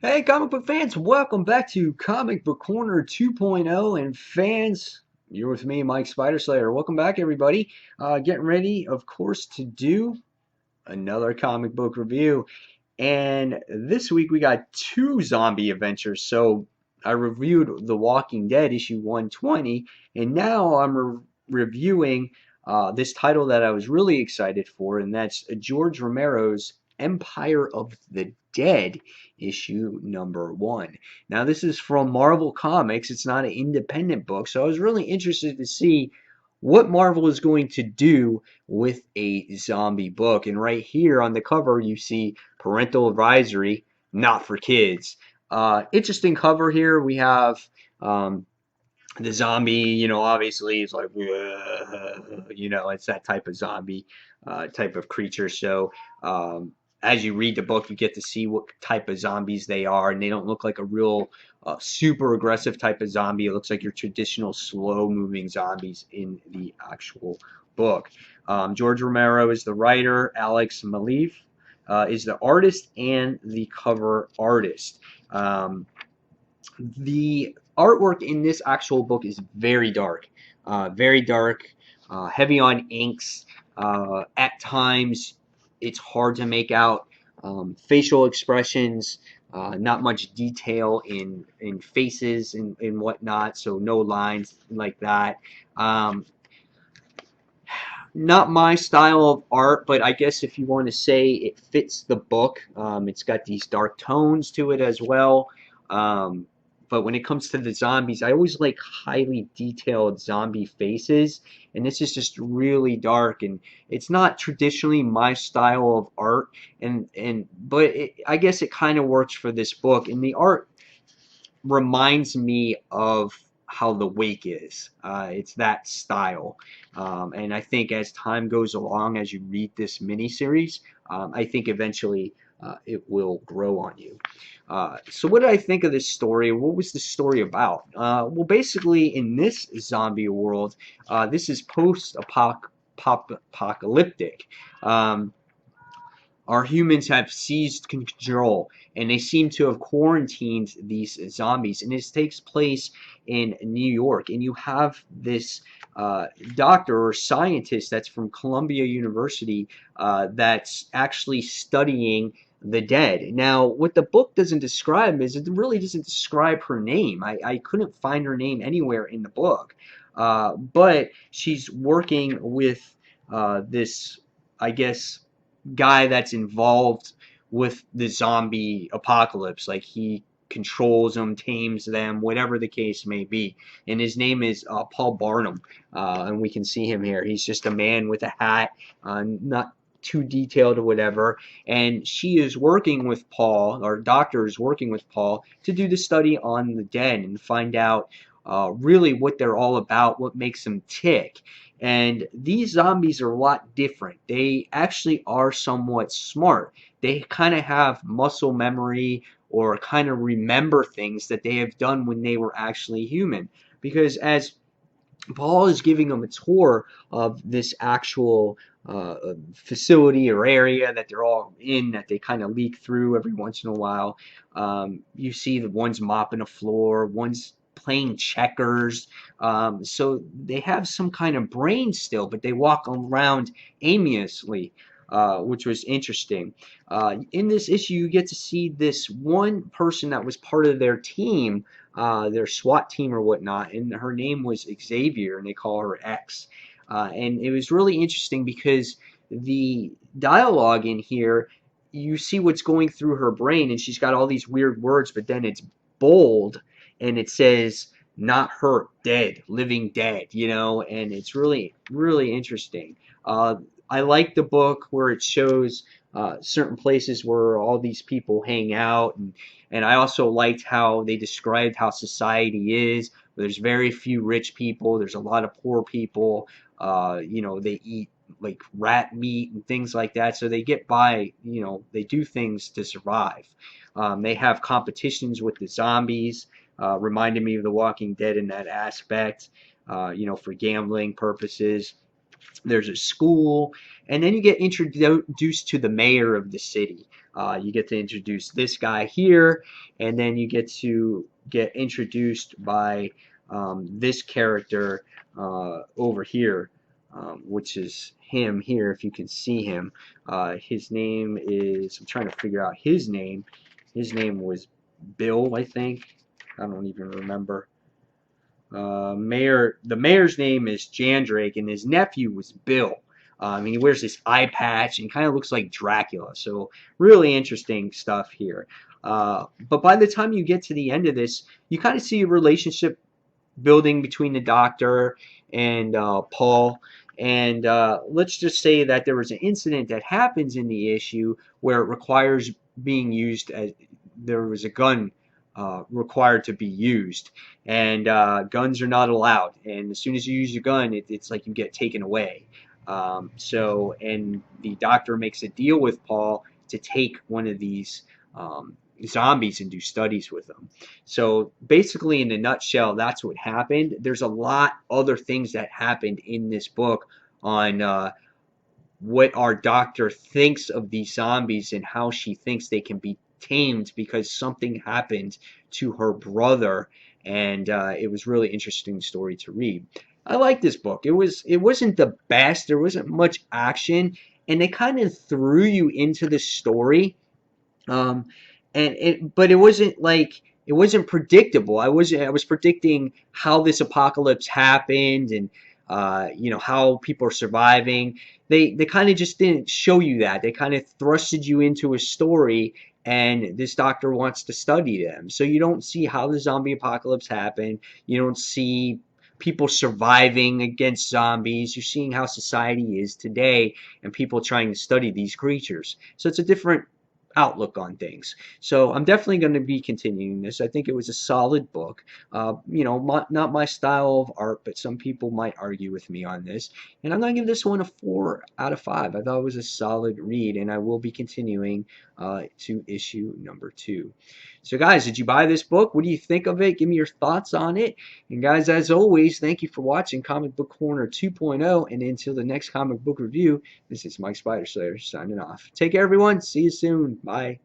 Hey, comic book fans, welcome back to Comic Book Corner 2.0. And fans, you're with me, Mike Spider Slayer. Welcome back, everybody. Getting ready, of course, to do another comic book review. And this week we got two zombie adventures. So I reviewed The Walking Dead issue 120, and now I'm reviewing this title that I was really excited for, and that's George Romero's Empire of the Dead issue number 1. Now, this is from Marvel Comics. It's not an independent book, so I was really interested to see what Marvel is going to do with a zombie book. And right here on the cover, you see parental advisory, not for kids. Interesting cover here. We have the zombie, obviously it's like, it's that type of zombie type of creature. So as you read the book, you get to see what type of zombies they are, and they don't look like a real super aggressive type of zombie. It looks like your traditional slow moving zombies in the actual book. George Romero is the writer. Alex Maleev is the artist and the cover artist. The artwork in this actual book is very dark, heavy on inks. At times, it's hard to make out facial expressions. Not much detail in faces and whatnot, so no lines like that. Not my style of art, but I guess if you want to say it fits the book, it's got these dark tones to it as well. But when it comes to the zombies, I always like highly detailed zombie faces, and this is just really dark, and it's not traditionally my style of art, but I guess it kind of works for this book, and the art reminds me of how The Wake is. It's that style. And I think as time goes along, as you read this miniseries, I think eventually it will grow on you. So what did I think of this story? What was the story about? Well, basically, in this zombie world, this is post-apocalyptic. Our humans have seized control, and they seem to have quarantined these zombies. And this takes place in New York. And you have this doctor or scientist that's from Columbia University that's actually studying the dead. Now, what the book doesn't describe is it really doesn't describe her name. I couldn't find her name anywhere in the book. But she's working with this, I guess, guy that's involved with the zombie apocalypse. Like he controls them, tames them, whatever the case may be. And his name is Paul Barnum, and we can see him here. He's just a man with a hat, not too detailed or whatever. And she is working with Paul, or doctor is working with Paul, to do the study on the dead and find out really what they're all about, what makes them tick. And these zombies are a lot different. They actually are somewhat smart. They kind of have muscle memory or kind of remember things that they have done when they were actually human. Because as Paul is giving them a tour of this actual facility or area that they're all in, that they kind of leak through every once in a while. You see the one's mopping a floor, one's playing checkers. So they have some kind of brain still, but they walk around aimlessly, which was interesting. In this issue, you get to see this one person that was part of their team, their SWAT team or whatnot, and her name was Xavier, and they call her X. And it was really interesting because the dialogue in here, you see what's going through her brain, and she's got all these weird words, but then it's bold, and it says, not hurt, dead, living dead, and it's really, really interesting. I like the book where it shows certain places where all these people hang out, and I also liked how they described how society is. There's very few rich people. There's a lot of poor people. They eat like rat meat and things like that, so they get by. They do things to survive. They have competitions with the zombies. Reminded me of The Walking Dead in that aspect. For gambling purposes. There's a school, and then you get introduced to the mayor of the city. You get to introduce this guy here, and then you get introduced by this character over here, which is him here, if you can see him. His name is, I'm trying to figure out his name. His name was Bill, I think. I don't even remember. The mayor's name is Jandrake, and his nephew was Bill. And he wears this eye patch and kind of looks like Dracula. So really interesting stuff here. But by the time you get to the end of this, you kind of see a relationship building between the Doctor and Paul. And let's just say that there was an incident that happens in the issue where it requires being used as there was a gun required to be used, and guns are not allowed. And as soon as you use your gun, it's like you get taken away. And the Doctor makes a deal with Paul to take one of these zombies and do studies with them. So basically, in a nutshell, that's what happened. There's a lot other things that happened in this book on what our Doctor thinks of these zombies and how she thinks they can be tamed because something happened to her brother, and it was really interesting story to read. I like this book. It wasn't the best. There wasn't much action, and they kind of threw you into the story. Um, but it wasn't like it wasn't predictable. I was predicting how this apocalypse happened and how people are surviving. They kind of just didn't show you that. They kind of thrusted you into a story, and this Doctor wants to study them. So you don't see how the zombie apocalypse happened. You don't see people surviving against zombies. You're seeing how society is today and people trying to study these creatures. So it's a different outlook on things. So I'm definitely going to be continuing this. I think it was a solid book. Not my style of art, but some people might argue with me on this. And I'm going to give this one a 4 out of 5. I thought it was a solid read, and I will be continuing to issue number 2. So guys, did you buy this book? What do you think of it? Give me your thoughts on it. And guys, as always, thank you for watching Comic Book Corner 2.0. And until the next comic book review, this is Mike Spider Slayer signing off. Take care, everyone. See you soon. Bye.